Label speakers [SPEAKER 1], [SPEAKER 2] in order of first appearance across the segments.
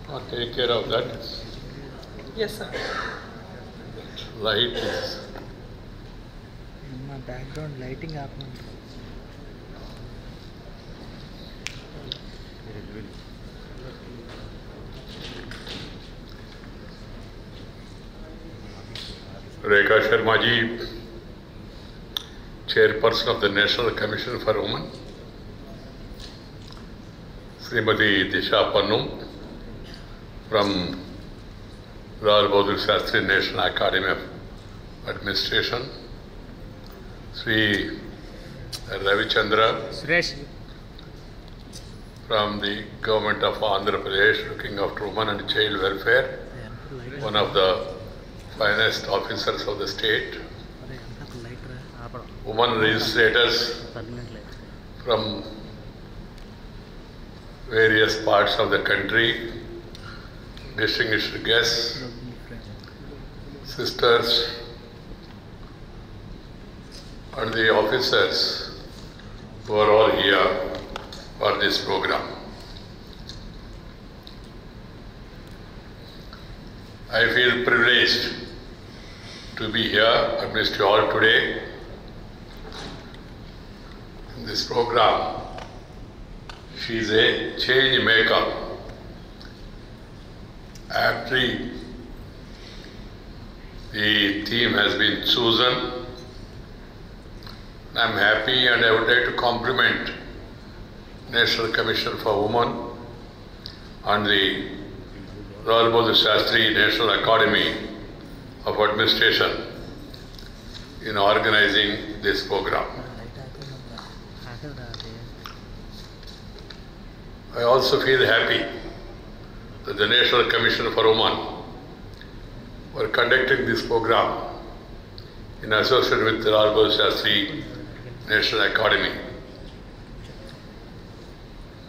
[SPEAKER 1] Oh, take care of that.
[SPEAKER 2] Yes, sir.
[SPEAKER 1] Light is.
[SPEAKER 3] My background lighting up.
[SPEAKER 1] Rekha Sharma ji, Chairperson of the National Commission for Women. Srimati Disha Pannum from Lal Bahadur Shastri National Academy of Administration. Sri Ravi Chandra
[SPEAKER 3] Suresh.
[SPEAKER 1] from the government of Andhra Pradesh, looking after women and child welfare, one of the finest officers of the state. Women registrators from various parts of the country, distinguished guests, sisters, and the officers who are all here for this program. I feel privileged to be here amidst you all today in this program. She is a change maker. Aptly, the theme has been chosen. I am happy and I would like to compliment National Commission for Women and the Lal Bahadur Shastri National Academy of Administration in organizing this program. I also feel happy that the National Commission for Women were conducting this program in association with the Lal Bahadur Shastri National Academy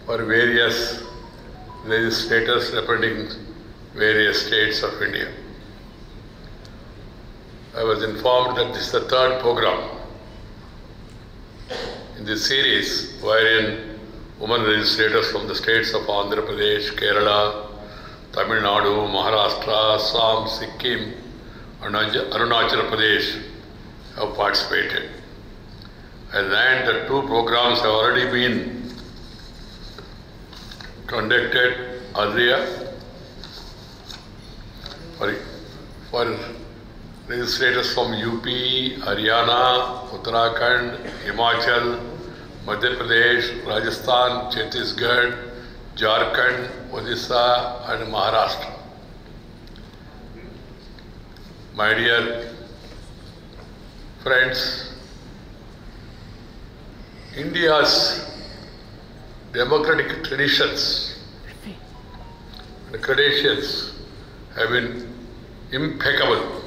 [SPEAKER 1] for various legislators representing various states of India. I was informed that this is the third program in this series wherein women legislators from the states of Andhra Pradesh, Kerala, Tamil Nadu, Maharashtra, Assam, Sikkim and Arunachal Pradesh have participated. I learned that two programs have already been conducted earlier for legislators from UP, Haryana, Uttarakhand, Himachal, Madhya Pradesh, Rajasthan, Chhattisgarh, Jharkhand, Odisha and Maharashtra. My dear friends, India's democratic traditions and credentials have been impeccable.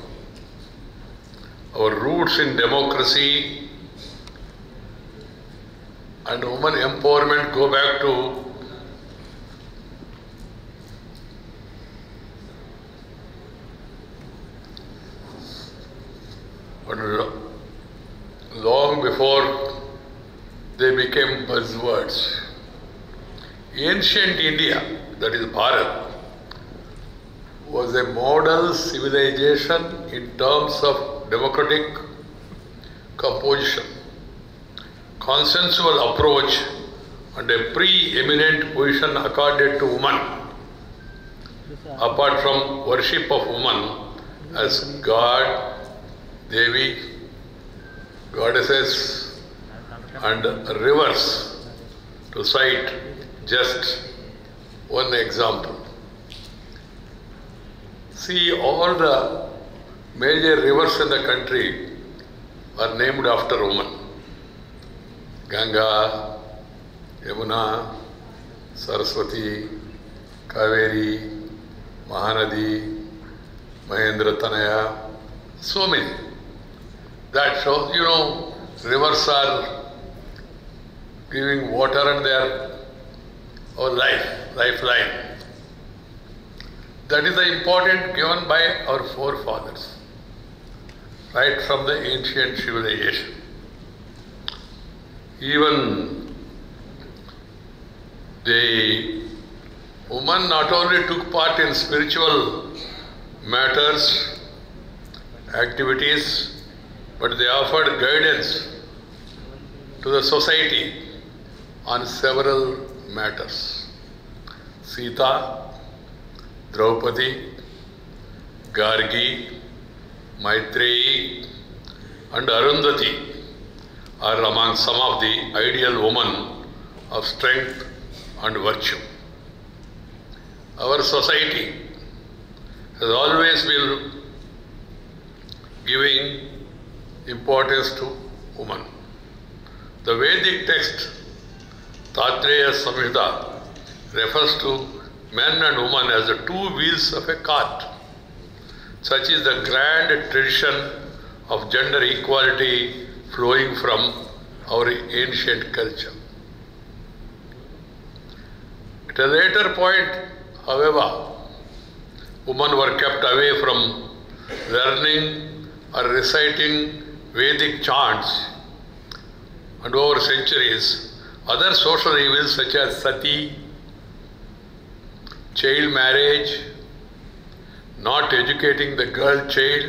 [SPEAKER 1] Our roots in democracy and women empowerment go back to long before they became buzzwords. Ancient India, that is Bharat, was a model civilization in terms of democratic composition, consensual approach and a preeminent position accorded to women, apart from worship of women as God, Devi, goddesses and rivers, to cite just one example. See, all the major rivers in the country are named after women. Ganga, Yamuna, Saraswati, Kaveri, Mahanadi, Mahendra Tanaya, so many. That shows, rivers are giving water and they are our lifeline. That is the importance given by our forefathers, right from the ancient civilization. Even the women women not only took part in spiritual matters, activities, but they offered guidance to the society on several matters. Sita, Draupadi, Gargi, Maitreyi, and Arundhati are among some of the ideal women of strength and virtue. Our society has always been giving importance to women. The Vedic text Tatreya Samhita refers to men and women as the two wheels of a cart. Such is the grand tradition of gender equality flowing from our ancient culture. At a later point, however, women were kept away from learning or reciting Vedic chants, and over centuries, other social evils such as sati, child marriage, not educating the girl child,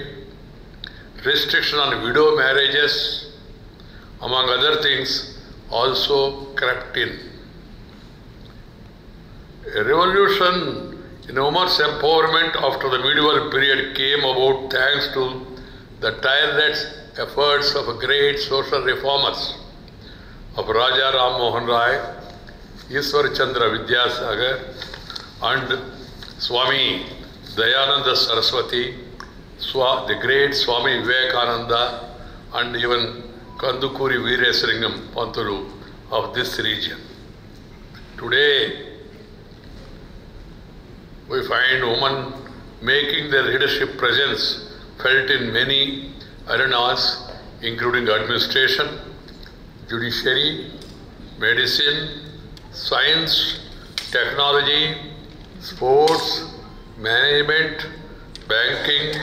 [SPEAKER 1] restriction on widow marriages, among other things, also crept in. A revolution in women's empowerment after the medieval period came about thanks to the tireless efforts of great social reformers of Raja Ram Mohan Rai, Ishwar Chandra Vidyasagar, and Swami Dayananda Saraswati, the great Swami Vivekananda, and even Kandukuri Veerasringam Pantulu of this region. Today, we find women making their leadership presence felt in many arenas, including administration, judiciary, medicine, science, technology, sports, management, banking,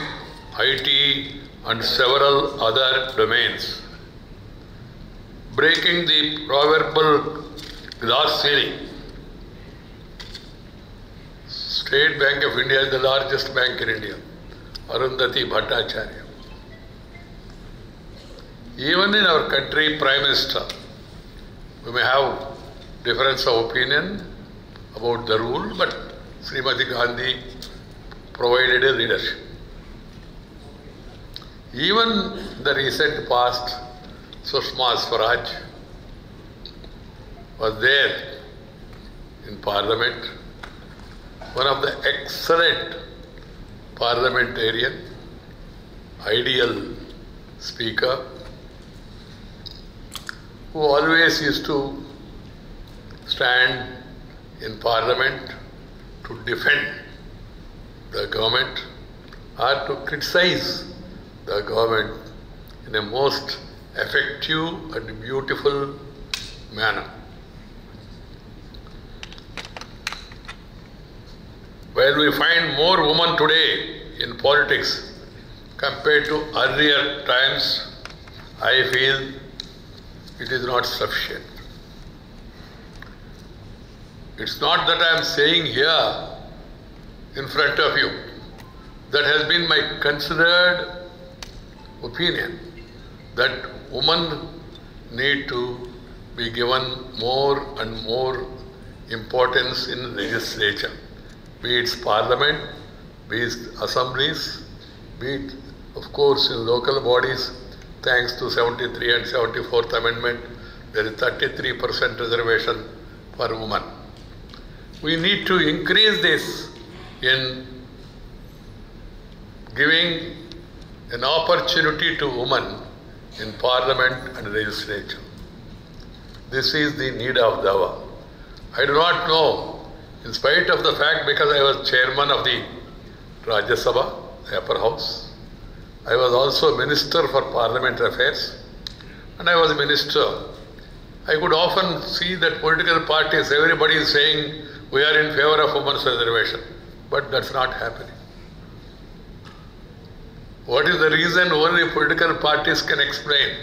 [SPEAKER 1] IT, and several other domains. Breaking the proverbial glass ceiling, State Bank of India is the largest bank in India, Arundhati Bhattacharya. Even in our country, Prime Minister, we may have difference of opinion about the rule, but Srimati Gandhi provided a leadership. Even the recent past, Sushma Swaraj was there in Parliament, one of the excellent parliamentarian, ideal speaker, who always used to stand in Parliament to defend the government or to criticize the government in a most effective and beautiful manner. While we find more women today in politics compared to earlier times, I feel it is not sufficient. It's not that I am saying here in front of you. That has been my considered opinion, that women need to be given more and more importance in legislature, be it parliament, be it assemblies, be it, of course, in local bodies. Thanks to 73 and 74th Amendment, there is 33% reservation for women. We need to increase this in giving an opportunity to women in parliament and legislature. This is the need of the hour. I do not know, in spite of the fact, because I was chairman of the Rajya Sabha, the upper house, I was also Minister for Parliamentary Affairs, and I was a minister. I could often see that political parties, everybody is saying we are in favor of women's reservation, but that's not happening. What is the reason? Only political parties can explain.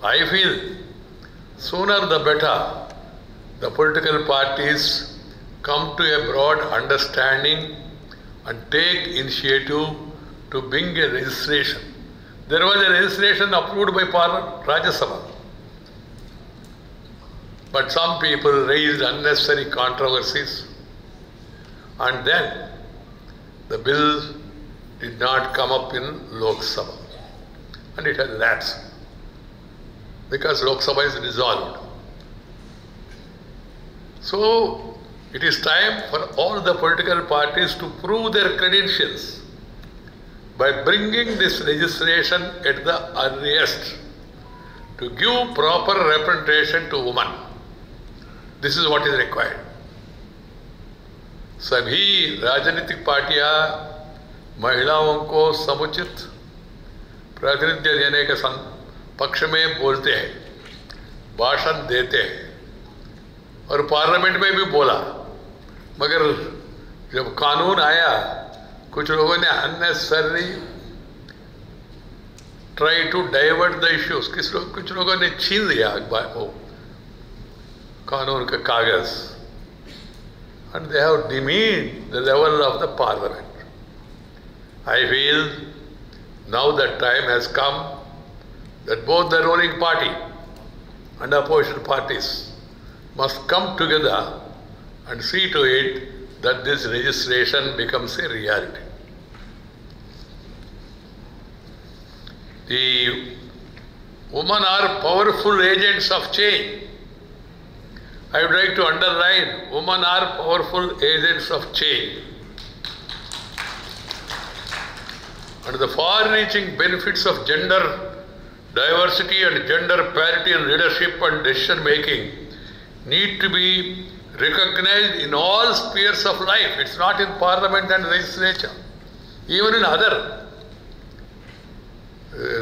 [SPEAKER 1] I feel sooner the better the political parties come to a broad understanding and take initiative to bring a registration. There was a registration approved by Rajya Sabha. But some people raised unnecessary controversies, and then the bill did not come up in Lok Sabha, and it has lapsed because Lok Sabha is dissolved. So it is time for all the political parties to prove their credentials by bringing this legislation at the earliest to give proper representation to women. This is what is required. सभी राजनीतिक पार्टियां महिलाओं को समुचित प्रातिनिध्य देने के पक्ष में बोलते हैं, भाषण देते हैं, और पार्लियामेंट में भी बोला, मगर जब कानून आया कुछ लोगों ने unnecessary try to divert the issues, कुछ लोगों ने छीन लिया वो कानून का कागज, and they have demeaned the level of the parliament. I feel now that time has come that both the ruling party and opposition parties must come together and see to it that this legislation becomes a reality. The women are powerful agents of change. I would like to underline, women are powerful agents of change. And the far-reaching benefits of gender diversity and gender parity in leadership and decision-making need to be recognized in all spheres of life. It's not in parliament and legislature. Even in other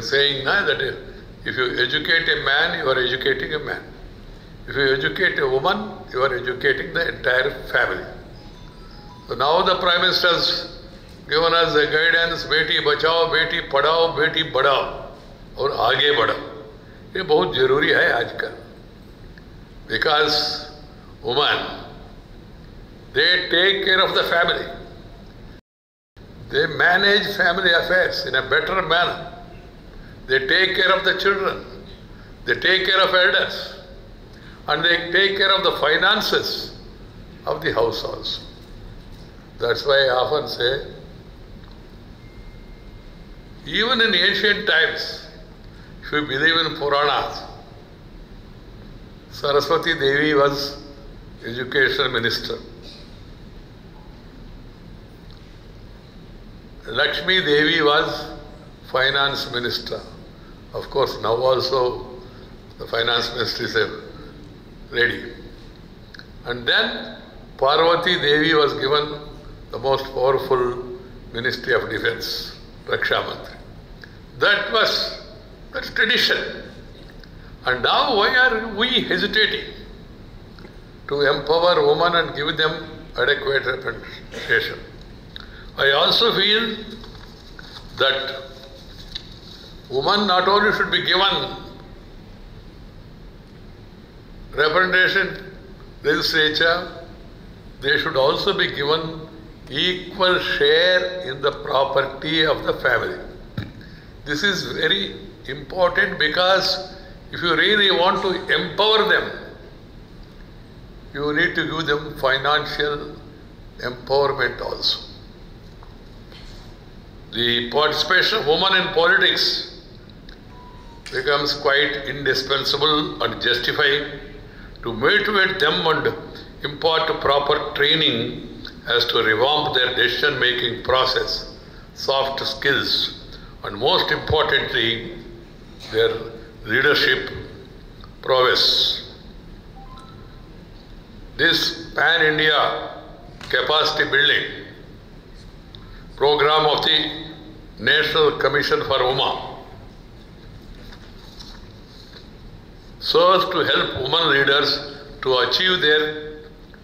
[SPEAKER 1] saying that if you educate a man, you are educating a man. If you educate a woman, you are educating the entire family. So now the Prime Minister has given us a guidance, Beti Bachao, Beti Padhao, बेटी बढ़ाओ और आगे बढ़ाओ. ये बहुत जरूरी है आजकल. Because women, they take care of the family. They manage family affairs in a better manner. They take care of the children. They take care of elders. And they take care of the finances of the house also. That's why I often say, even in ancient times, if you believe in Puranas, Saraswati Devi was education minister. Lakshmi Devi was finance minister. Of course, now also the finance minister is a lady. And then Parvati Devi was given the most powerful Ministry of Defense, Raksha Mantri. That's tradition. And now why are we hesitating to empower women and give them adequate representation? I also feel that women not only should be given representation legislature, they should also be given equal share in the property of the family. This is very important because if you really want to empower them, you need to give them financial empowerment also. The participation of women in politics becomes quite indispensable and justified to motivate them and impart proper training as to revamp their decision-making process, soft skills, and most importantly, their leadership prowess. This Pan-India capacity building program of the National Commission for Women serves to help women leaders to achieve their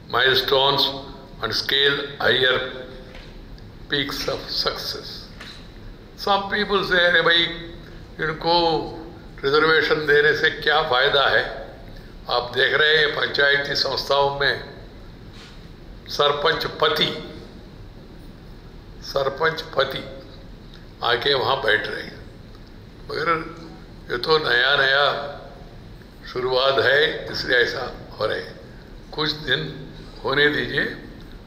[SPEAKER 1] milestones and scale higher peaks of success. Some people say, अरे भाई इनको reservation देने से क्या फायदा है? आप देख रहे हैं पंचायती संस्थाओं में सरपंच पति आके वहाँ बैठ रहे हैं। मगर ये तो नया नया शुरुआत है, इसलिए ऐसा हो रहा है। कुछ दिन होने दीजिए,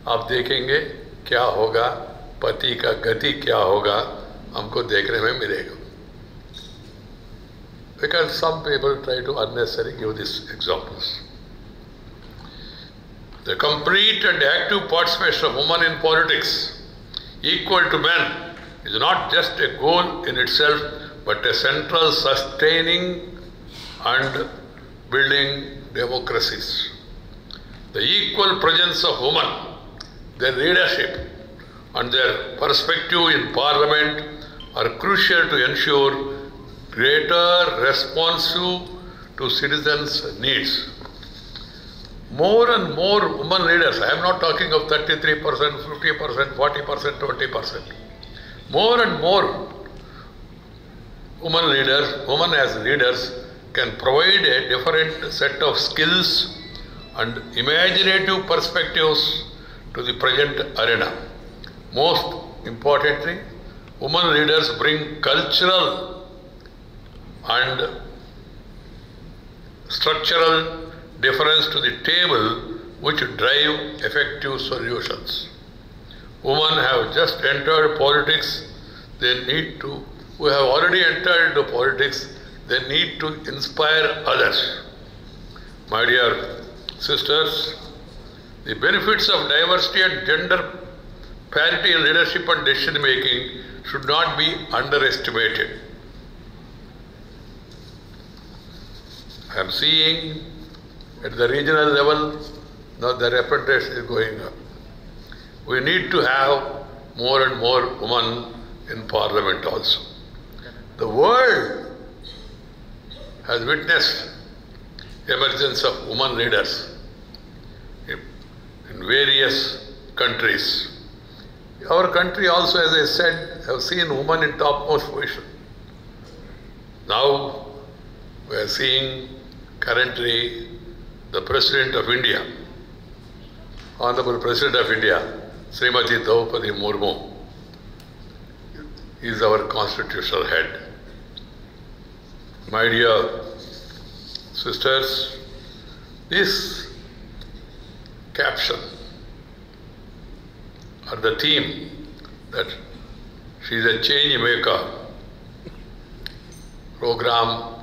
[SPEAKER 1] आप देखेंगे क्या होगा, पति का गति क्या होगा, हमको देखने में मिलेगा। Because some people try to unnecessarily give these examples. The complete and active participation of women in politics, equal to men, is not just a goal in itself, but a central sustaining and building democracies. The equal presence of women, their leadership, and their perspective in parliament are crucial to ensure greater responsive to citizens' needs. More and more women leaders, I am not talking of 33%, 50%, 40%, 20%. More and more women as leaders can provide a different set of skills and imaginative perspectives to the present arena. Most importantly, women leaders bring cultural and structural difference to the table which drive effective solutions. Women have just entered politics, who have already entered into politics, they need to inspire others. My dear sisters, the benefits of diversity and gender parity in leadership and decision making should not be underestimated. I am seeing at the regional level, now the representation is going up. We need to have more and more women in parliament also. The world has witnessed emergence of women leaders in various countries. Our country also, as I said, have seen women in topmost position. Now we are seeing currently the President of India, Honorable President of India, Srimati Draupadi Murmu, is our constitutional head. My dear sisters, this caption or the theme that she is a change maker program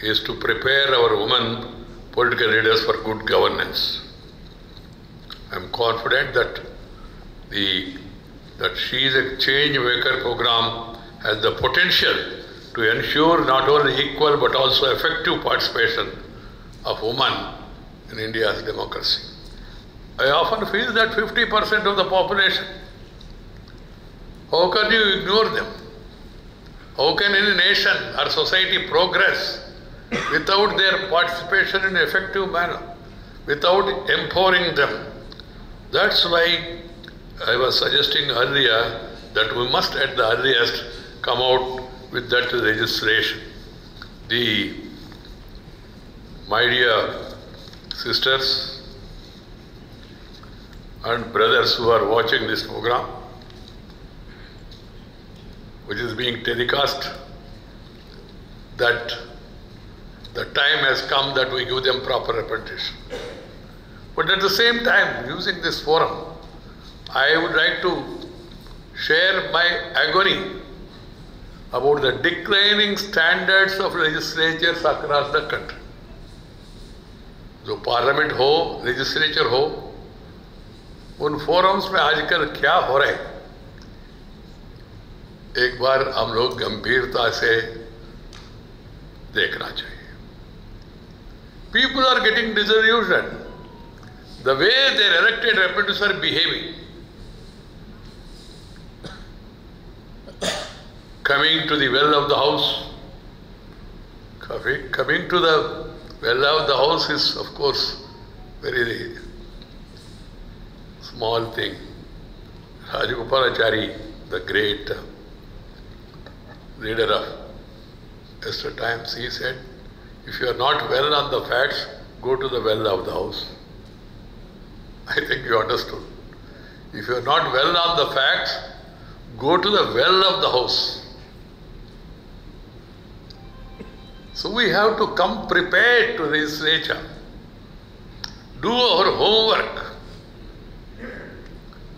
[SPEAKER 1] is to prepare our women political leaders for good governance. I am confident that she is a change maker program has the potential to ensure not only equal but also effective participation of women in India's democracy. I often feel that 50% of the population, how can you ignore them? How can any nation or society progress without their participation in an effective manner, without empowering them? That's why I was suggesting earlier that we must at the earliest come out with that legislation. My dear sisters and brothers who are watching this program, which is being telecast, that the time has come that we give them proper representation. But at the same time, using this forum, I would like to share my agony about the declining standards of legislatures across the country. जो parliament हो, legislature हो, उन forums में आजकल क्या हो रहा है, एक बार हम लोग गंभीरता से देखना चाहिए. People are getting disillusioned the way their elected representatives are behaving. Coming to the well of the house. Coming to the well of the house is, of course, very small thing. Rajagopalachari, the great leader of yesterday times, he said, if you are not well on the facts, go to the well of the house. I think you understood. If you are not well on the facts, go to the well of the house. So we have to come prepared to this nature. Do our homework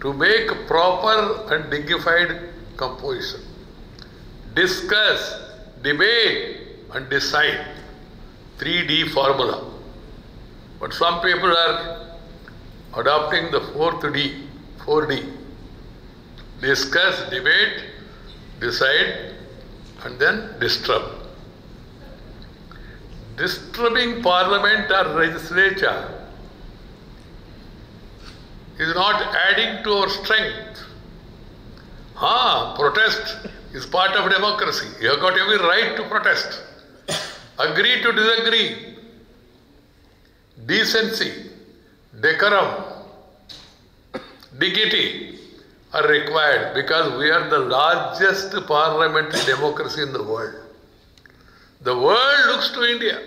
[SPEAKER 1] to make proper and dignified composition. Discuss, debate and decide. 3D formula. But some people are adopting the 4D. Discuss, debate, decide and then disturb. Disturbing parliament or legislature is not adding to our strength. Protest is part of democracy. You have got every right to protest. Agree to disagree. Decency, decorum, dignity are required because we are the largest parliamentary democracy in the world. The world looks to India.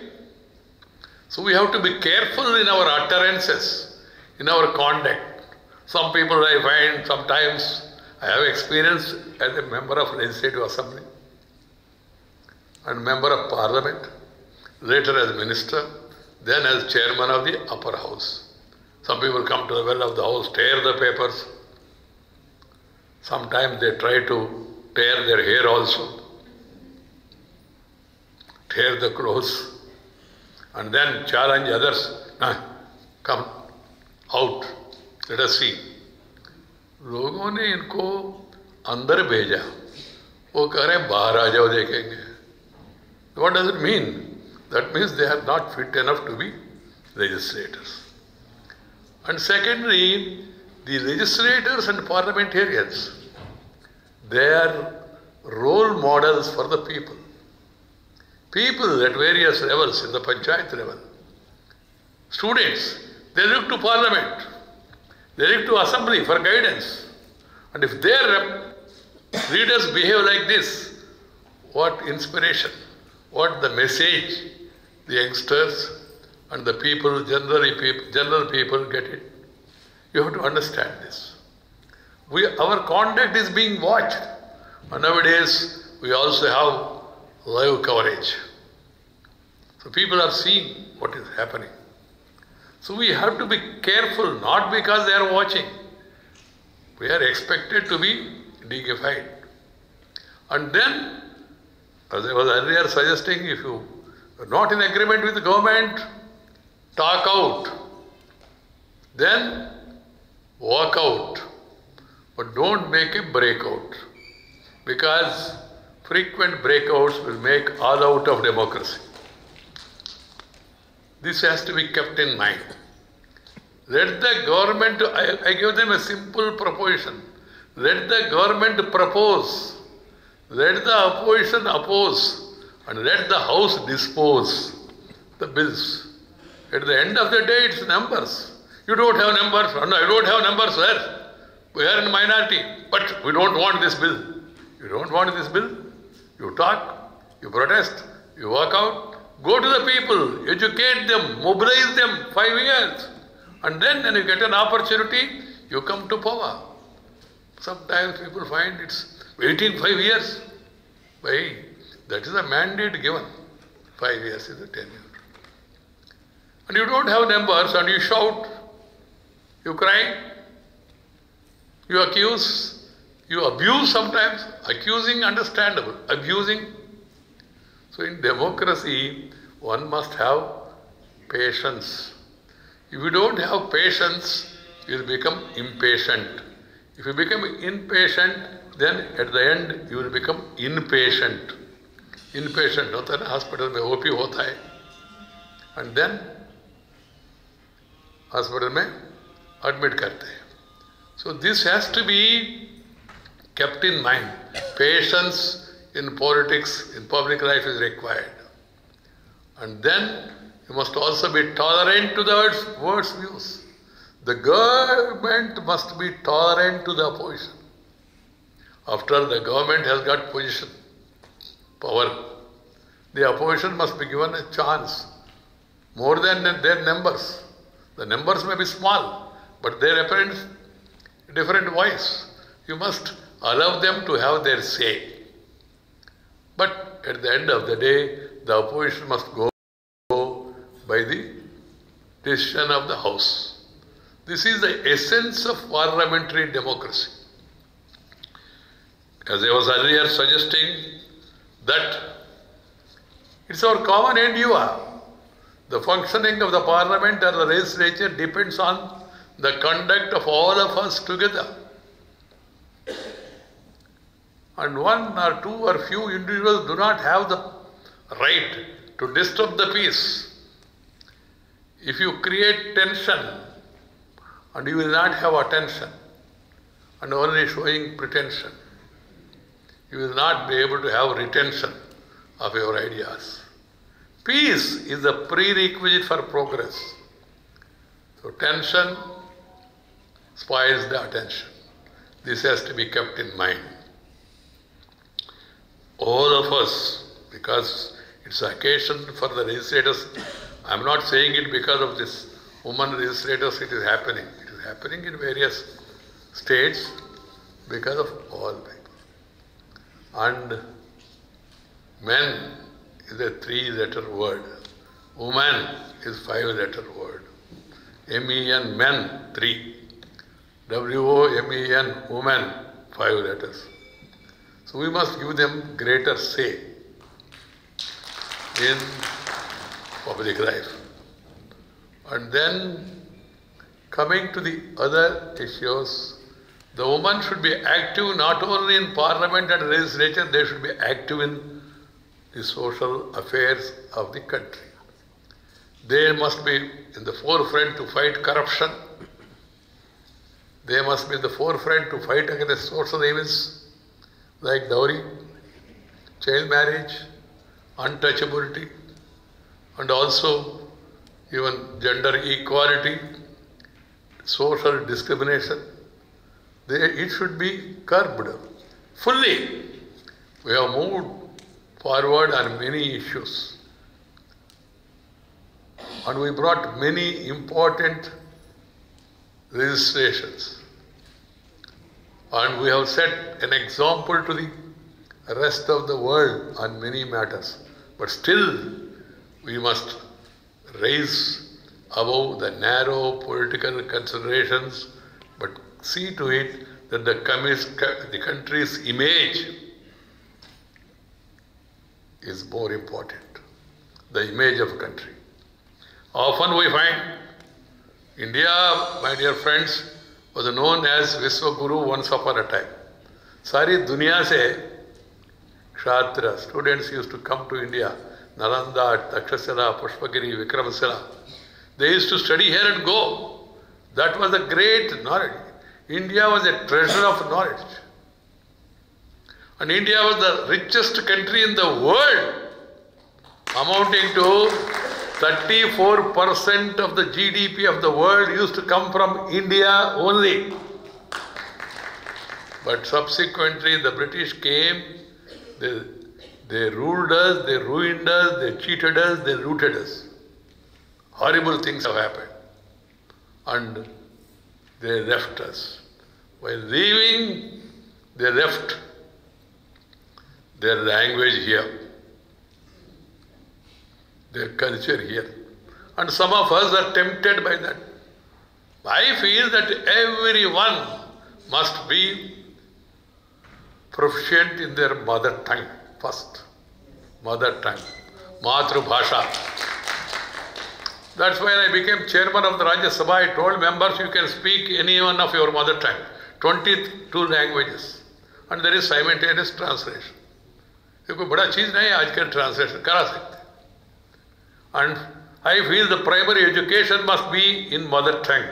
[SPEAKER 1] So we have to be careful in our utterances, in our conduct. Some people I find sometimes, I have experience as a member of Legislative Assembly and member of Parliament, later as Minister, then as Chairman of the Upper House. Some people come to the well of the House, tear the papers. Sometimes they try to tear their hair also, tear the clothes, and then challenge others. Come out, let us see. लोगों ने इनको अंदर भेजा, वो कह रहे बाहर आ जाओ देखेंगे. What does it mean? That means they are not fit enough to be legislators. And secondly, the legislators and parliamentarians, they are role models for the people. People at various levels in the panchayat level. Students, they look to parliament. They look to assembly for guidance. And if their leaders behave like this, what inspiration, what the message the youngsters and the people, general people get it. You have to understand this. Our conduct is being watched. And nowadays, we also have live coverage. So people are seeing what is happening. So we have to be careful, not because they are watching. We are expected to be dignified. And then, as I was earlier suggesting, if you are not in agreement with the government, talk out. Then walk out. But don't make a breakout. Because frequent breakouts will make all out of democracy. This has to be kept in mind. Let the government, I give them a simple proposition. Let the government propose. Let the opposition oppose. And let the House dispose the bills. At the end of the day, it's numbers. You don't have numbers. No, I don't have numbers, sir. We are in minority. But we don't want this bill. You don't want this bill? You talk, you protest, you walk out. Go to the people, educate them, mobilize them 5 years. And then when you get an opportunity, you come to power. Sometimes people find it's waiting 5 years. Why? That is a mandate given. 5 years is a tenure. And you don't have numbers and you shout, you cry, you accuse, you abuse sometimes. Accusing, understandable. Abusing. So in democracy, one must have patience. If you don't have patience, you will become impatient. If you become impatient, then at the end you will become impatient. Impatient होता है ना, hospital में OP होता है, and then hospital में admit करते हैं. So this has to be kept in mind. Patience in politics, in public life is required. And then you must also be tolerant to the words views. The government must be tolerant to the opposition. After all, the government has got position, power. The opposition must be given a chance, more than their numbers. The numbers may be small, but they represent different voice. You must allow them to have their say. But at the end of the day, the opposition must go by the decision of the House. This is the essence of parliamentary democracy. As I was earlier suggesting, that it's our common endeavor. The functioning of the parliament or the legislature depends on the conduct of all of us together. And one or two or few individuals do not have the right to disturb the peace. If you create tension and you will not have attention and only showing pretension, you will not be able to have retention of your ideas. Peace is the prerequisite for progress. So tension spoils the attention. This has to be kept in mind. All of us, because it's occasion for the legislators, I'm not saying it because of this woman legislators, it is happening. It is happening in various states because of all people. And men is a 3-letter word. Woman is 5-letter word. M-E-N, men, 3. W-O-M-E-N, woman, 5 letters. So we must give them greater say in public life. And then coming to the other issues, the woman should be active not only in parliament and legislature, they should be active in the social affairs of the country. They must be in the forefront to fight corruption. They must be in the forefront to fight against social evils like dowry, child marriage, untouchability, and also even gender equality, social discrimination. It should be curbed fully. We have moved forward on many issues. And we brought many important legislations. And we have set an example to the rest of the world on many matters. But still, we must raise above the narrow political considerations, but see to it that the country's image is more important. The image of a country. Often we find India, my dear friends, was known as Vishwaguru once upon a time. Sari dunya se Kshatriya students used to come to India, Nalanda, Takshashila, Pushpagiri, Vikramasila. They used to study here and go. That was a great knowledge. India was a treasure of knowledge. And India was the richest country in the world, amounting to 34% of the GDP of the world used to come from India only. But subsequently the British came, they ruled us, they ruined us, they cheated us, they looted us. Horrible things have happened. And they left us. While leaving, they left their language here, their culture here. And some of us are tempted by that. I feel that everyone must be proficient in their mother tongue first. Mother tongue. Matru Bhasha. That's why I became chairman of the Rajya Sabha. I told members you can speak any one of your mother tongue. 22 languages. And there is simultaneous translation. ये कोई बड़ा चीज नहीं है आजकल translation करा सकते. And I feel the primary education must be in mother tongue.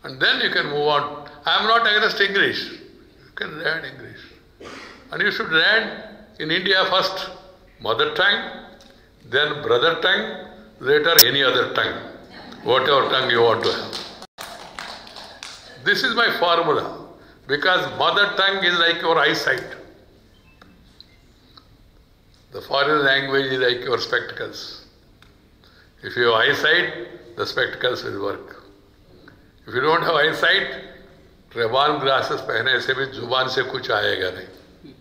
[SPEAKER 1] And then you can move on. I am not against English. You can learn English. And you should learn in India first mother tongue, then brother tongue, later any other tongue, whatever tongue you want to have. This is my formula, because mother tongue is like your eyesight. The foreign language is like your spectacles. If you have eyesight, the spectacles will work. If you don't have eyesight, Ray-Ban glasses पहने से भी जुबान से कुछ आएगा नहीं.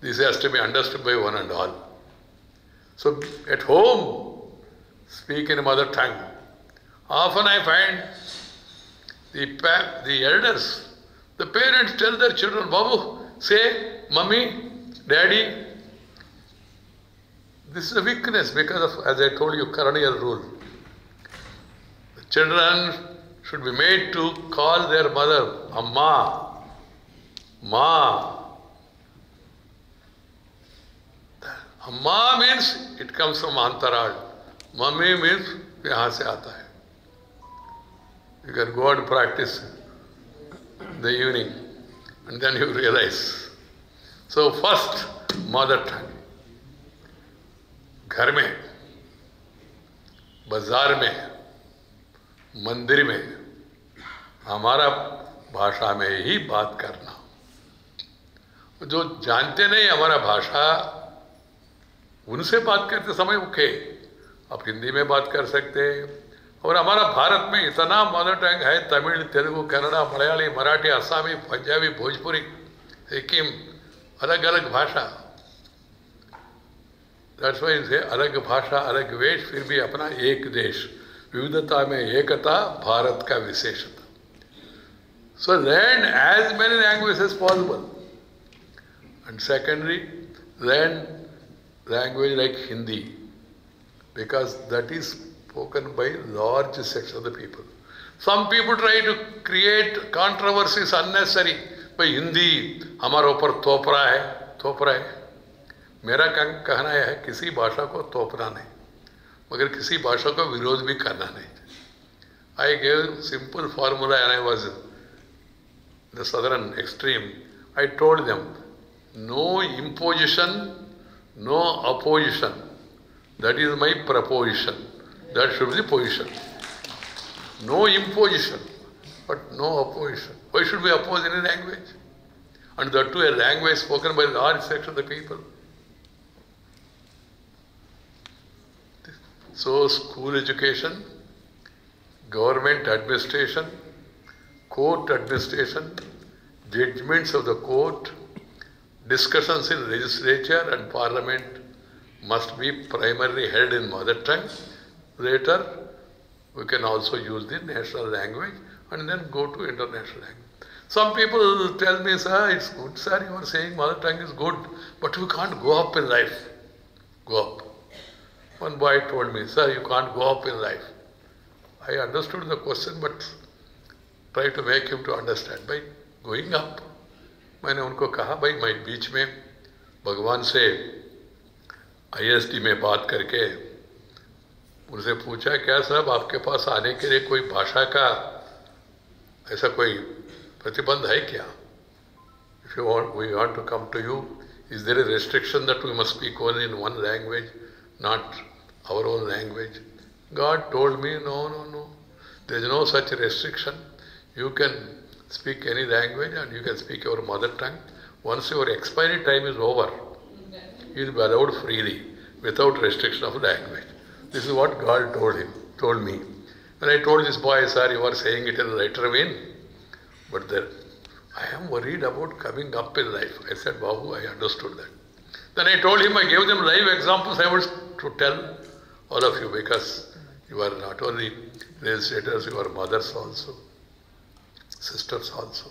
[SPEAKER 1] This has to be understood by one and all. So at home, speak in mother tongue. Often I find the elders, the parents tell their children, Babu, say, Mummy, Daddy. This is a weakness because of, as I told you, colonial rule. The children should be made to call their mother Amma, Ma. Amma means it comes from Antaral. Mummy means yahan se aata hai. You can go and practice in the evening and then you realize. So first, mother tongue. घर में, बाजार में, मंदिर में हमारा भाषा में ही बात करना. जो जानते नहीं हमारा भाषा, उनसे बात करते समय ओके, आप हिंदी में बात कर सकते हैं. और हमारा भारत में इतना मदर टंग है, तमिल, तेलुगु, कन्नड़ा, मलयाली, मराठी, असमी, पंजाबी, भोजपुरी, सिक्किम, अलग अलग भाषा. That's why you say अलग भाषा, अलग वेश, फिर भी अपना एक देश. विविधता में एकता भारत का विशेषता. So learn as many languages as possible. And secondly, learn language like Hindi, because that is spoken by large section of the people. Some people try to create controversies unnecessary by Hindi. हमारे ऊपर थोप रहा है. मेरा कहना यह है, किसी भाषा को तोपना नहीं, मगर किसी भाषा को विरोध भी करना नहीं. I gave simple formula and I was in the southern extreme. I told them, no imposition, no opposition. That is my proposition. That should be the position. No imposition, but no opposition. Why should we oppose any language? And that too a language spoken by a large section of the people. So school education, government administration, court administration, judgments of the court, discussions in legislature and parliament must be primarily held in mother tongue. Later, we can also use the national language and then go to international language. Some people tell me, sir, it's good, sir, you are saying mother tongue is good, but we can't go up in life. Go up. One boy told me, sir, you can't go up in life. I understood the question, but try to make him to understand by going up. मैंने उनको कहा, भाई मैं बीच में भगवान से ISD में बात करके उनसे पूछा, क्या साहब आपके पास आने के लिए कोई भाषा का ऐसा कोई प्रतिबंध है क्या? If you want, we want to come to you, is there a restriction that we must speak only in one language, not our own language? God told me, no. There is no such restriction. You can speak any language and you can speak your mother tongue. Once your expiry time is over, you will be allowed freely, without restriction of language. This is what God told me. When I told this boy, sir, you are saying it in the letter vein, but there, I am worried about coming up in life. I said, Babu, I understood that. Then I told him, I gave them live examples I was to tell all of you, because you are not only legislators, you are mothers also, sisters also,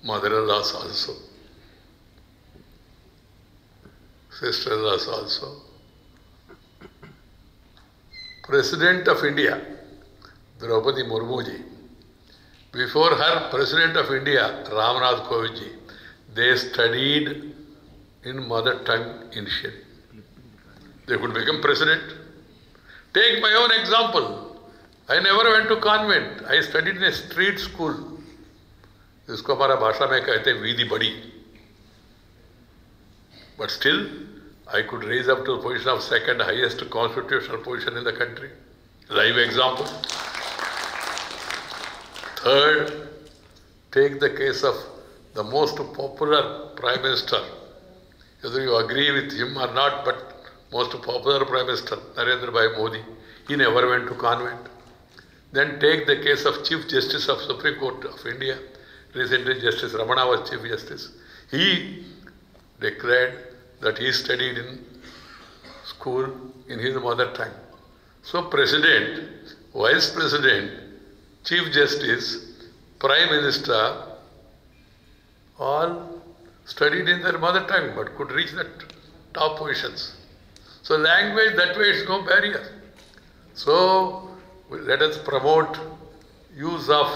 [SPEAKER 1] mother-in-laws also, sister-in-laws also. President of India, Draupadi Murmu ji, before her, President of India, Ramnath Kovind ji, they studied in mother tongue initially. They could become president. Take my own example. I never went to convent. I studied in a street school. जिसको हमारा भाषा में कहते हैं वीधि बड़ी. But still, I could raise up to the position of second highest constitutional position in the country. Live example. Third, take the case of the most popular Prime Minister. Whether you agree with him or not, but most popular Prime Minister, Narendra Bhai Modi, he never went to convent. Then take the case of Chief Justice of Supreme Court of India. Recently, Justice Ramana was Chief Justice. He declared that he studied in school in his mother tongue. So President, Vice President, Chief Justice, Prime Minister, all studied in their mother tongue but could reach the top positions. So language, that way is no barrier. So let us promote use of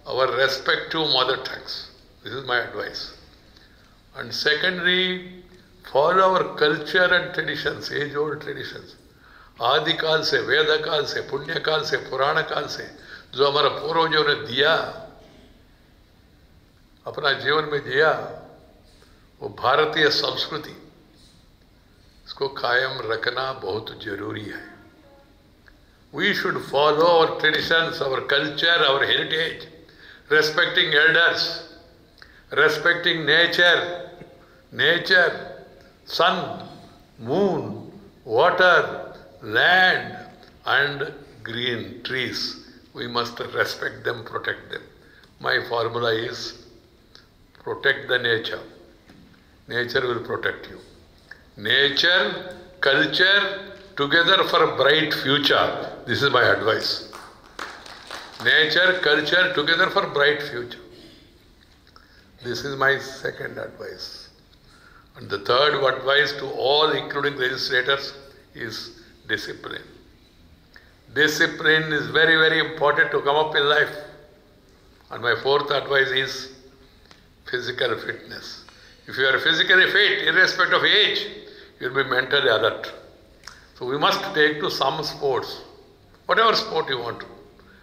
[SPEAKER 1] our respective mother tongues. This is my advice. And secondly, follow our culture and traditions, age-old traditions. आदि काल से, वेद काल से, पुण्य काल से, पुराण काल से जो हमारा पूर्वजों ने दिया, अपना जीवन में दिया, वो भारतीय संस्कृति, इसको कायम रखना बहुत जरूरी है. We should follow our traditions, our culture, our heritage, respecting elders, respecting nature, sun, moon, water, land and green trees. We must respect them, protect them. My formula is protect the nature. Nature will protect you. Nature, culture, together for a bright future. This is my advice. Nature, culture, together for bright future. This is my second advice. And the third advice to all, including legislators, is discipline. Discipline is very, very important to come up in life. And my fourth advice is physical fitness. If you are physically fit, irrespective of age, you will be mentally alert. So we must take to some sports, whatever sport you want to.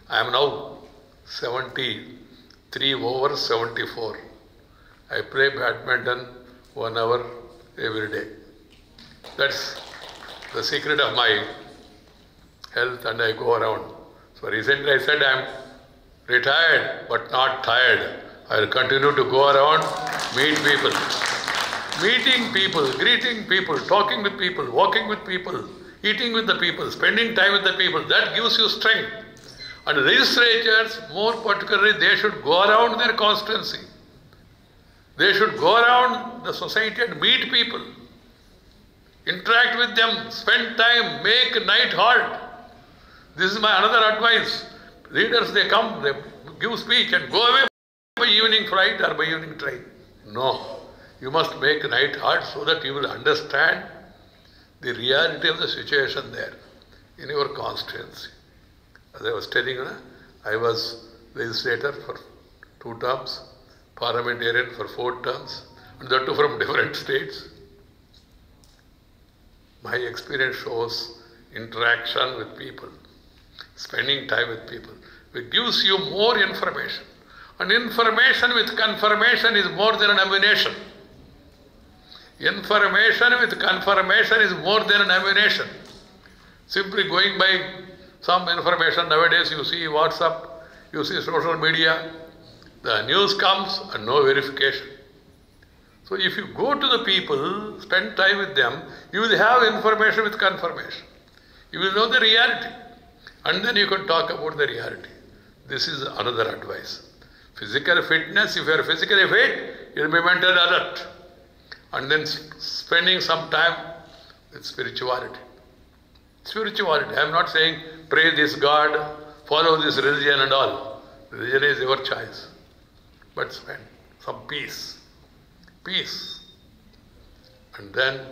[SPEAKER 1] I am now 73 over 74. I play badminton 1 hour every day. That's the secret of my health, and I go around. So recently I said I am retired but not tired. I will continue to go around, meet people. Meeting people, greeting people, talking with people, walking with people, eating with the people, spending time with the people, that gives you strength. And legislatures, more particularly, they should go around their constituency. They should go around the society and meet people. Interact with them, spend time, make night halt. This is my another advice. Leaders, they come, they give speech and go away by evening flight or by evening train. No. You must make night halt so that you will understand the reality of the situation there in your constituency. As I was telling you, I was legislator for 2 terms, parliamentarian for 4 terms, and that too from different states. My experience shows interaction with people, spending time with people. It gives you more information. And information with confirmation is more than an ammunition. Information with confirmation is more than an ammunition. Simply going by some information, nowadays you see WhatsApp, you see social media, the news comes and no verification. So if you go to the people, spend time with them, you will have information with confirmation. You will know the reality. And then you can talk about the reality. This is another advice. Physical fitness, if you are physically fit, you will be mentally alert. And then spending some time with spirituality. Spirituality. I am not saying pray this God, follow this religion and all. Religion is your choice. But spend some peace. Peace. And then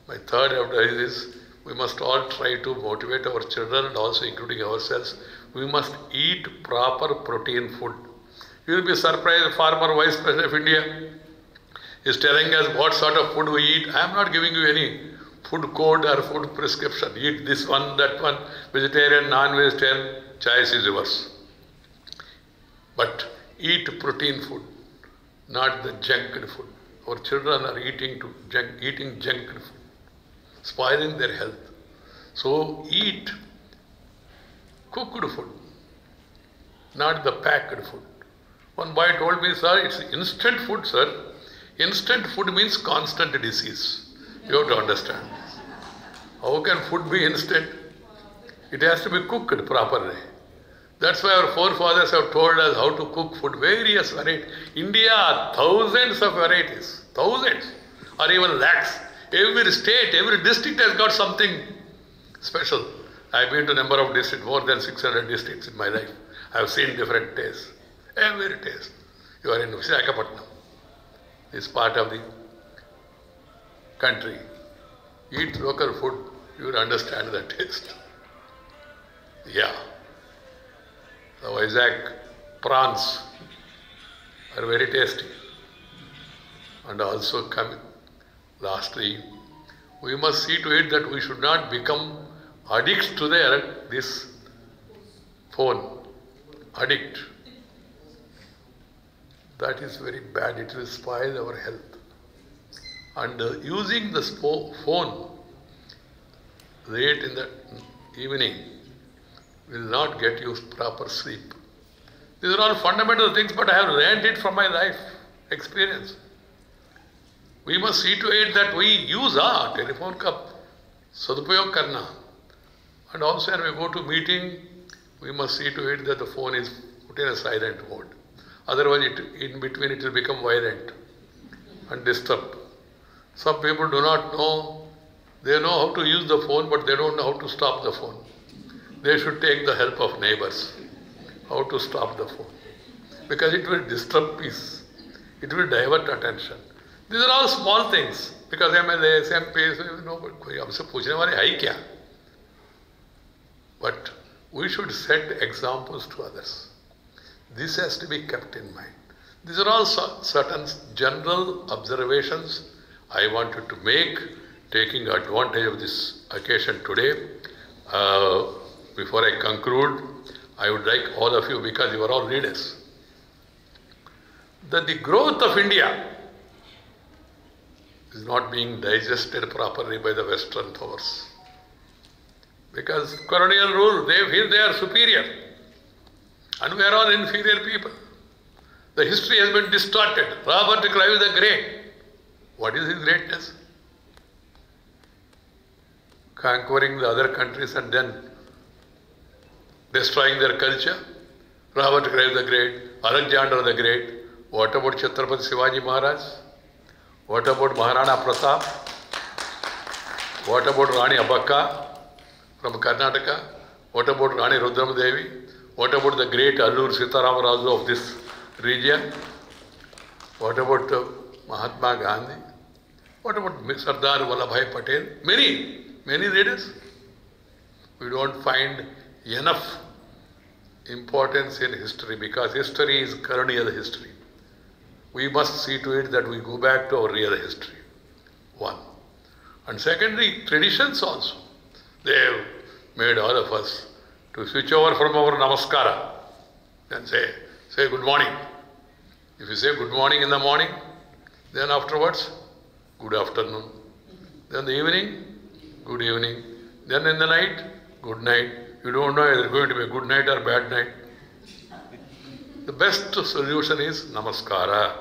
[SPEAKER 1] my third advice is we must all try to motivate our children and also including ourselves. We must eat proper protein food. You will be surprised, former Vice President of India is telling us what sort of food we eat. I am not giving you any food code or food prescription. Eat this one, that one, vegetarian, non-vegetarian, choice is yours. But eat protein food, not the junk food. Our children are eating junk food, spoiling their health. So eat cooked food, not the packed food. One boy told me, sir, it's instant food, sir. Instant food means constant disease. You have to understand. How can food be instant? It has to be cooked properly. That's why our forefathers have told us how to cook food, various varieties. India, thousands of varieties, thousands, or even lakhs. Every state, every district has got something special. I've been to a number of districts, more than 600 districts in my life. I've seen different tastes, every taste. You are in Visakhapatnam, this part of the country. Eat local food, you will understand the taste. Yeah. The Vizag prawns are very tasty. And also lastly, we must see to it that we should not become addicts to this phone. Addict. That is very bad. It will spoil our health. And using the phone late in the evening will not get you proper sleep. These are all fundamental things, but I have learned it from my life experience. We must see to it that we use our telephone ka sadupayog karna. And also when we go to meeting, we must see to it that the phone is put in a silent mode. Otherwise, in between it will become violent and disturb. Some people do not know. They know how to use the phone, but they don't know how to stop the phone. They should take the help of neighbors. How to stop the phone. Because it will disturb peace. It will divert attention. These are all small things. Because MLAs, MPs, nobody, हमसे पूछने वाले है ही क्या? But we should set examples to others. This has to be kept in mind. These are all certain general observations I wanted to make, taking advantage of this occasion today. Before I conclude, I would like all of you, because you are all leaders, that the growth of India is not being digested properly by the Western powers. Because colonial rule, they feel they are superior. And we are all inferior people. The history has been distorted. Robert Clive the Great. What is his greatness? Conquering the other countries and then destroying their culture. Robert Clive the Great, Alexander the Great. What about Chhatrapati Shivaji Maharaj? What about Maharana Pratap? What about Rani Abakka from Karnataka? What about Rani Rudram Devi? What about the great Allur Sitaram Raju of this region? What about Mahatma Gandhi? What about Sardar Vallabhbhai Patel? Many leaders. We don't find enough importance in history, because history is colonial history. We must see to it that we go back to our real history. One. And secondly, traditions also. They have made all of us to switch over from our namaskara and say good morning. If you say good morning in the morning, then afterwards, good afternoon. Then the evening, good evening. Then in the night, good night. You don't know whether it's going to be a good night or bad night. The best solution is namaskara,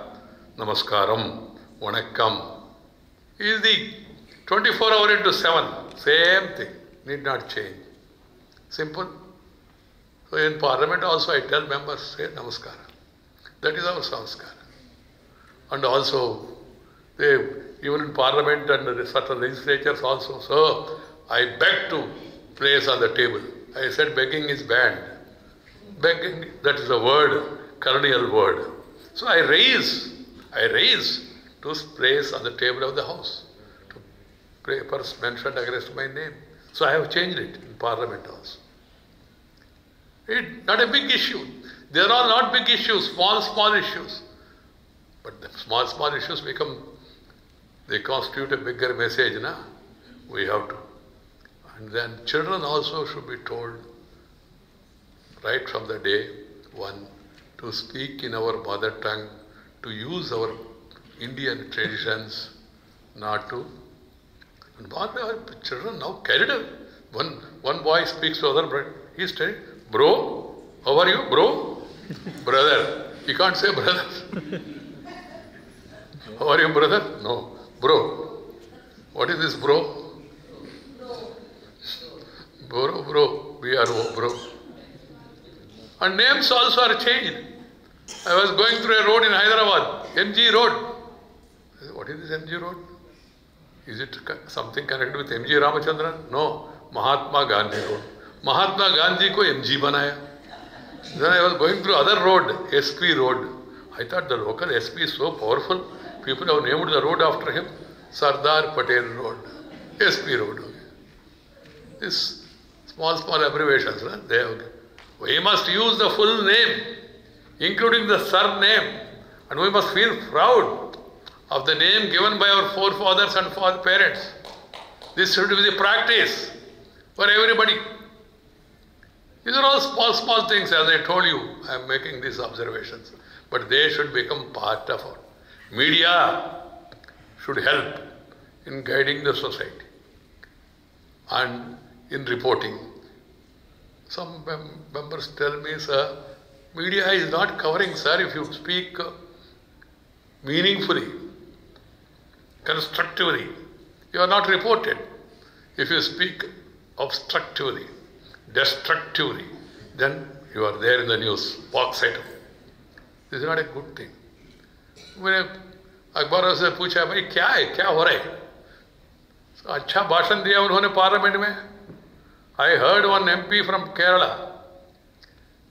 [SPEAKER 1] namaskaram, vanakkam. Is the 24 hours into 7, same thing, need not change. Simple. So in Parliament also I tell members, say namaskara. That is our samskara. And also, even in Parliament and certain legislatures also, so I beg to place on the table. I said begging is banned. Begging, that is a word, colonial word. So I raise to place on the table of the house. To papers mentioned against my name. So I have changed it in Parliament also. It's not a big issue. They are all not big issues, small issues. But the small issues they constitute a bigger message, na? We have to. And then children also should be told, right from the day one, to speak in our mother tongue, to use our Indian traditions, not to. And our children now carried away. One boy speaks to other boy, he's telling, bro, how are you, bro? Brother. He can't say brother. How are you, brother? No. Bro. What is this, bro? Bro. BRO, bro. And names also are changed. I was going through a road in Hyderabad, MG Road. I said, what is this MG Road? Is it something connected with MG Ramachandran? No, Mahatma Gandhi Road. Mahatma Gandhi ko MG banaya. Then I was going through other road, SP Road. I thought the local SP is so powerful. People have named the road after him. Sardar Patel Road, SP Road. This small abbreviations, they have. We must use the full name, including the surname, and we must feel proud of the name given by our forefathers and parents. This should be the practice for everybody. These are all small things, as I told you. I am making these observations. But they should become part of our media, should help in guiding the society and in reporting. Some members tell me, sir, media is not covering, sir, if you speak meaningfully, constructively. You are not reported. If you speak obstructively, destructively, then you are there in the news, box item. This is not a good thing. मैंने अखबारों से पूछा भाई क्या है, क्या हो रहा है? So, अच्छा भाषण दिया उन्होंने पार्लियामेंट में. I heard one MP from Kerala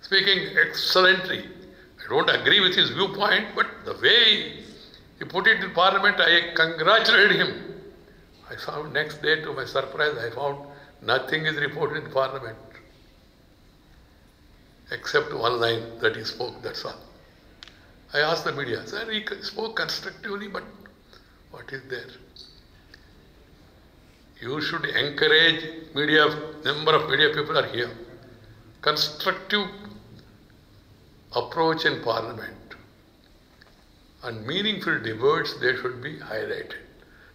[SPEAKER 1] speaking excellently. I don't agree with his viewpoint, but the way he put it in parliament, I congratulated him. I found next day, to my surprise, I found nothing is reported in parliament except one line that he spoke, that's all. I asked the media, sir, he spoke constructively, but what is there? You should encourage media, number of media people are here. Constructive approach in parliament and meaningful debates, they should be highlighted,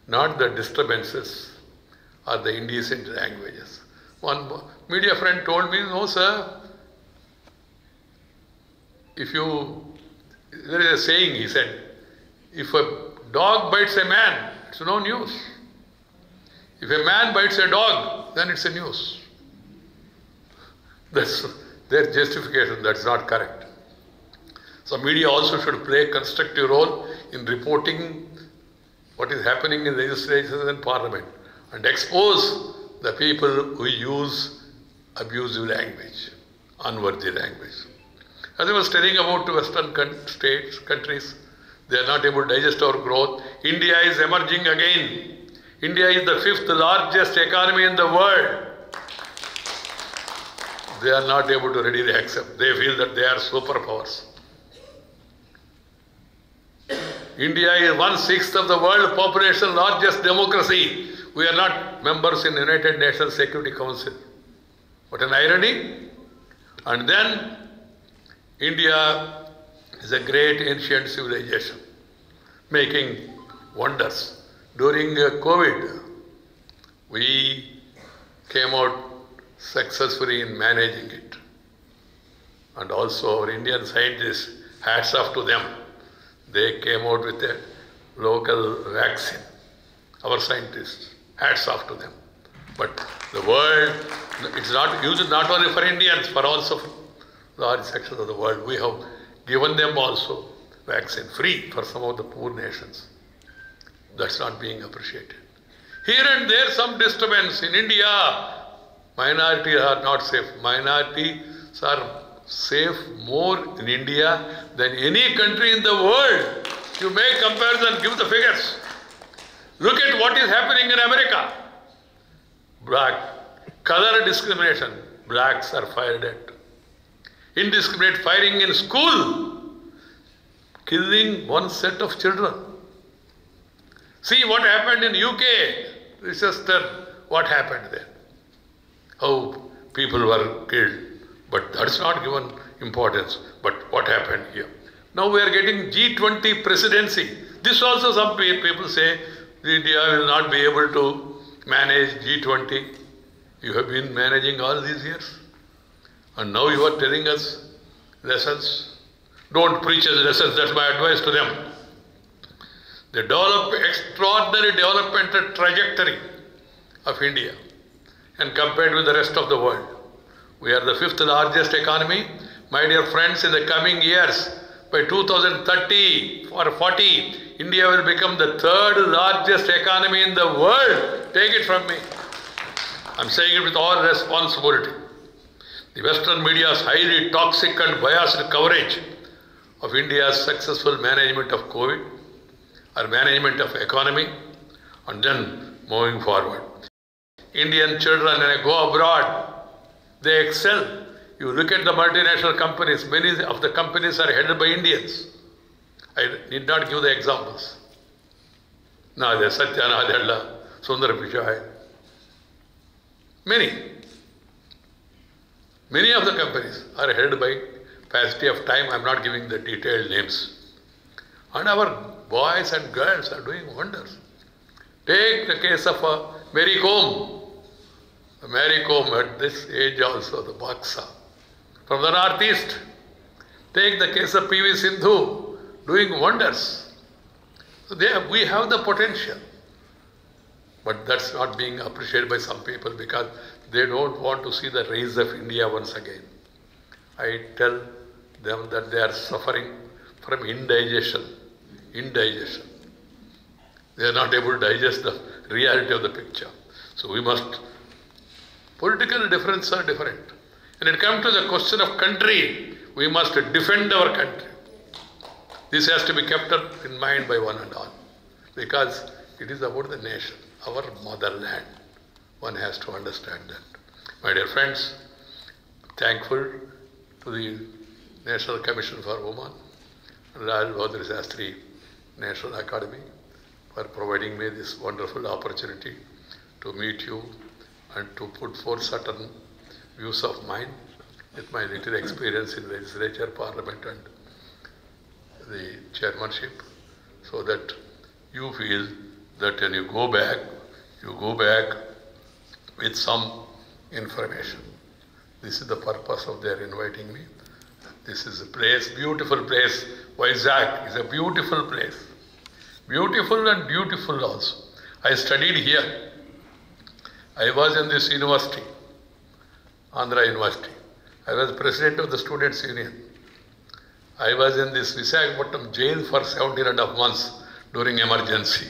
[SPEAKER 1] not the disturbances or the indecent languages. One media friend told me, no sir, there is a saying, he said, if a dog bites a man, it's no news. If a man bites a dog, then it's a news. That's their justification, that's not correct. So media also should play a constructive role in reporting what is happening in the legislature and parliament and expose the people who use abusive language, unworthy language. As I was telling about the Western countries, they are not able to digest our growth. India is emerging again. India is the 5th largest economy in the world. They are not able to readily accept. They feel that they are superpowers. India is 1/6 of the world population, largest democracy. We are not members in United Nations Security Council. What an irony. And then India is a great ancient civilization, making wonders. During COVID, we came out successfully in managing it. And also our Indian scientists, hats off to them. They came out with a local vaccine. Our scientists, hats off to them. But the world, it's not used not only for Indians, for also large sections of the world. We have given them also vaccine free for some of the poor nations. That's not being appreciated. Here and there some disturbance. In India, minorities are not safe. Minorities are safe more in India than any country in the world. You make comparison, give the figures. Look at what is happening in America. Black, color discrimination, blacks are fired at. Indiscriminate firing in school, killing one set of children. See what happened in UK, Leicester, what happened there. How people were killed. But that's not given importance. But what happened here? Now we are getting G20 presidency. This also some people say India will not be able to manage G20. You have been managing all these years. And now you are telling us lessons. Don't preach as lessons, that's my advice to them. They develop extraordinary developmental trajectory of India and compared with the rest of the world. We are the 5th largest economy. My dear friends, in the coming years, by 2030 or 40, India will become the third largest economy in the world. Take it from me. I'm saying it with all responsibility. The Western media's highly toxic and biased coverage of India's successful management of COVID or management of economy, and then moving forward. Indian children, when they go abroad, they excel. You look at the multinational companies, many of the companies are headed by Indians. I need not give the examples. Nadella, Satya Nadella, Sundar Pichai. Many of the companies are headed by paucity of time. I am not giving the detailed names. And our boys and girls are doing wonders. Take the case of Mary Kom. Mary Kom at this age also, the boxer from the northeast. Take the case of PV Sindhu, doing wonders. So we have the potential. But that's not being appreciated by some people because they don't want to see the rise of India once again. I tell them that they are suffering from indigestion. They are not able to digest the reality of the picture. So we must, political differences are different. When it comes to the question of country, we must defend our country. This has to be kept up in mind by one and all. Because it is about the nation, our motherland. One has to understand that. My dear friends, thankful to the National Commission for Women, Raj Bahadur Shastri National Academy, for providing me this wonderful opportunity to meet you and to put forth certain views of mine with my little experience in legislature, parliament and the chairmanship, so that you feel that when you go back with some information. This is the purpose of their inviting me. This is a place, beautiful place. Vizag is a beautiful place. Beautiful and beautiful also. I studied here. I was in this university, Andhra University. I was president of the Students' Union. I was in this Visakhapatnam jail for 17.5 months during emergency.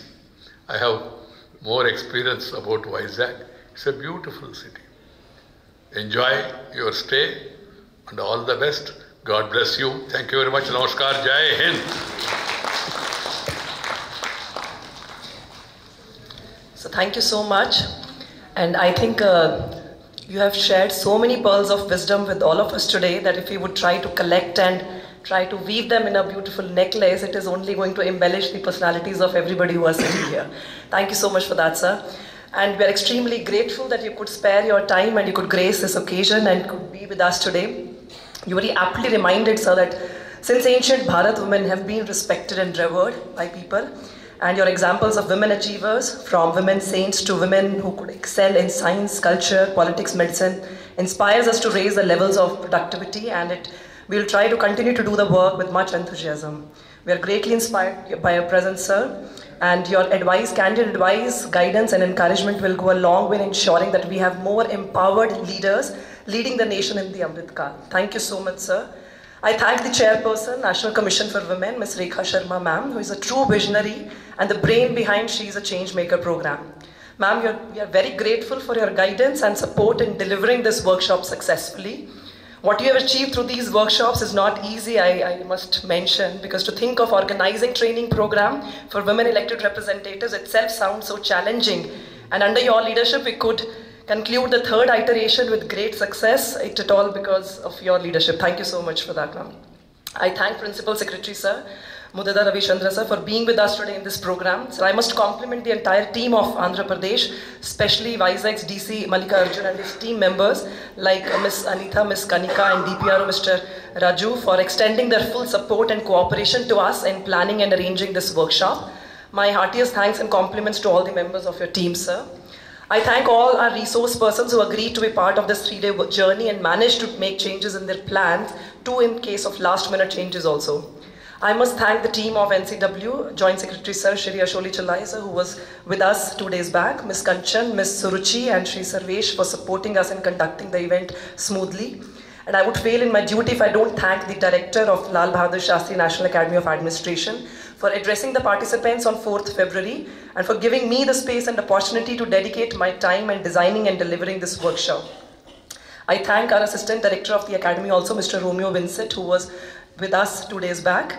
[SPEAKER 1] I have more experience about Vizag. It's a beautiful city. Enjoy your stay and all the best. God bless you. Thank you very much. Namaskar. Jai Hind.
[SPEAKER 2] So thank you so much. And I think you have shared so many pearls of wisdom with all of us today that if we would try to collect and try to weave them in a beautiful necklace, it is only going to embellish the personalities of everybody who are sitting here. Thank you so much for that, sir. And we are extremely grateful that you could spare your time and you could grace this occasion and could be with us today. You very aptly reminded, sir, that since ancient Bharat, women have been respected and revered by people. And your examples of women achievers, from women saints to women who could excel in science, culture, politics, medicine, inspires us to raise the levels of productivity, and we'll try to continue to do the work with much enthusiasm. We are greatly inspired by your presence, sir, and your advice, candid advice, guidance and encouragement will go a long way in ensuring that we have more empowered leaders leading the nation in the Amrit Kal. Thank you so much, sir. I thank the chairperson, National Commission for Women, Ms. Rekha Sharma ma'am, who is a true visionary and the brain behind She is a Change Maker program. Ma'am, we are very grateful for your guidance and support in delivering this workshop successfully. What you have achieved through these workshops is not easy, I must mention, because to think of organizing training program for women elected representatives itself sounds so challenging. And under your leadership, we could conclude the third iteration with great success, it all because of your leadership. Thank you so much for that, ma'am. I thank Principal Secretary, sir, Mudada Ravi Chandra, sir, for being with us today in this program. So I must compliment the entire team of Andhra Pradesh, especially Vizag's DC Malika Arjun and his team members like Ms. Anita, Ms. Kanika and DPRO Mr. Raju for extending their full support and cooperation to us in planning and arranging this workshop. My heartiest thanks and compliments to all the members of your team, sir. I thank all our resource persons who agreed to be part of this 3-day journey and managed to make changes in their plans, too in case of last-minute changes also. I must thank the team of NCW, Joint Secretary Sir Shri Asholi Chalai sir, who was with us 2 days back, Ms. Kanchan, Ms. Suruchi and Shri Sarvesh for supporting us in conducting the event smoothly. And I would fail in my duty if I don't thank the director of Lal Bahadur Shastri National Academy of Administration for addressing the participants on 4th February and for giving me the space and opportunity to dedicate my time and designing and delivering this workshop. I thank our Assistant Director of the Academy also, Mr. Romeo Vincent, who was with us 2 days back.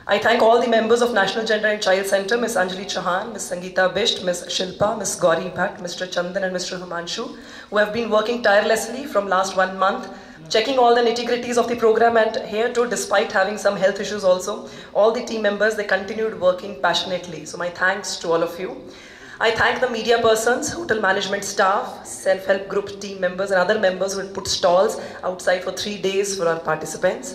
[SPEAKER 2] I thank all the members of National Gender and Child Center, Ms. Anjali Chauhan, Ms. Sangeeta Bisht, Ms. Shilpa, Ms. Gauri Bhatt, Mr. Chandan and Mr. Humanshu, who have been working tirelessly from last 1 month, checking all the nitty-gritties of the program, and here too, despite having some health issues also, all the team members, they continued working passionately. So my thanks to all of you. I thank the media persons, hotel management staff, self-help group team members and other members who had put stalls outside for 3 days for our participants.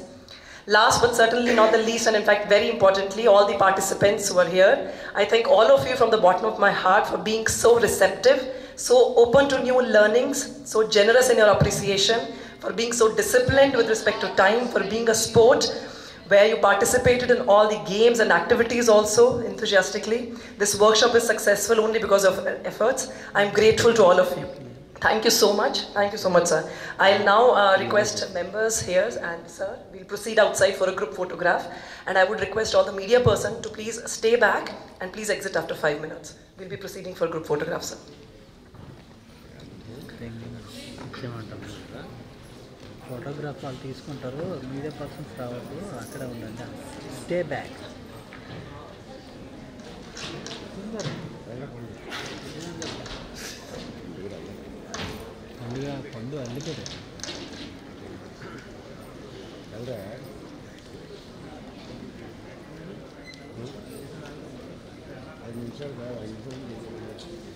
[SPEAKER 2] Last but certainly not the least, and in fact very importantly, all the participants who are here, I thank all of you from the bottom of my heart for being so receptive, so open to new learnings, so generous in your appreciation, for being so disciplined with respect to time, for being a sport where you participated in all the games and activities also enthusiastically. This workshop is successful only because of efforts. I'm grateful to all of you. Thank you so much. Thank you so much, sir. I'll now request members here and sir, we'll proceed outside for a group photograph. And I would request all the media person to please stay back and please exit after 5 minutes. We'll be proceeding for a group photograph, sir.
[SPEAKER 3] Photograph వాళ్ళు తీసుకుంటారు, media persons రావద్దు, అక్కడే ఉండండి, stay back. పండు అందుకే
[SPEAKER 4] ఐదు నిమిషాలు 5 నిమిషాలు